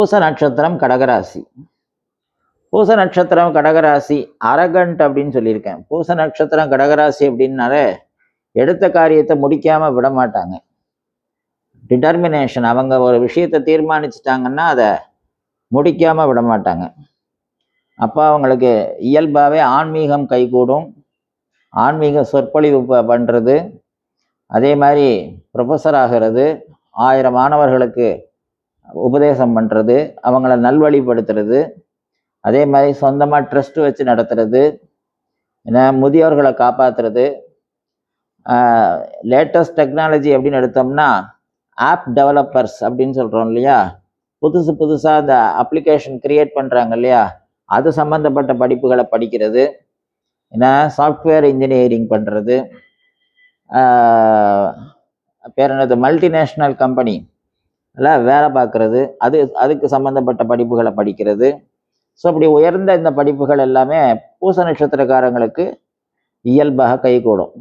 பூச நட்சத்திரம் கடகராசி. பூச நட்சத்திரம் கடகராசி அரகண்ட் அப்படின்னு சொல்லியிருக்கேன். பூச நட்சத்திரம் கடகராசி அப்படின்னாலே எடுத்த காரியத்தை முடிக்காம விட மாட்டாங்க. டிட்டர்மினேஷன், அவங்க ஒரு விஷயத்தை தீர்மானிச்சிட்டாங்கன்னா அதை முடிக்காம விட மாட்டாங்க. அப்போ அவங்களுக்கு இயல்பாகவே ஆன்மீகம் கைகூடும். ஆன்மீக சொற்பொழிவு பண்ணுறது, அதே மாதிரி ப்ரொஃபஸர் ஆகிறது, 1000 மாணவர்களுக்கு உபதேசம் பண்ணுறது, அவங்கள நல்வழிப்படுத்துறது, அதே மாதிரி சொந்தமாக ட்ரஸ்ட் வச்சு நடத்துறது, ஏன்னா முதியோர்களை காப்பாற்றுறது. லேட்டஸ்ட் டெக்னாலஜி அப்படின்னு எடுத்தோம்னா ஆப் டெவலப்பர்ஸ் அப்படின்னு சொல்கிறோம் இல்லையா, புதுசாக அந்த அப்ளிகேஷன் கிரியேட் பண்ணுறாங்க இல்லையா, அது சம்மந்தப்பட்ட படிப்புகளை படிக்கிறது, ஏன்னா சாஃப்ட்வேர் இன்ஜினியரிங் பண்ணுறது, பேர் என்னது மல்டிநேஷ்னல் கம்பெனி எல்லாம் வேலை பார்க்குறது, அதுக்கு சம்மந்தப்பட்ட படிப்புகளை படிக்கிறது. ஸோ அப்படி உயர்ந்த இந்த படிப்புகள் எல்லாமே பூச நட்சத்திரக்காரங்களுக்கு இயல்பாக கைகூடும்.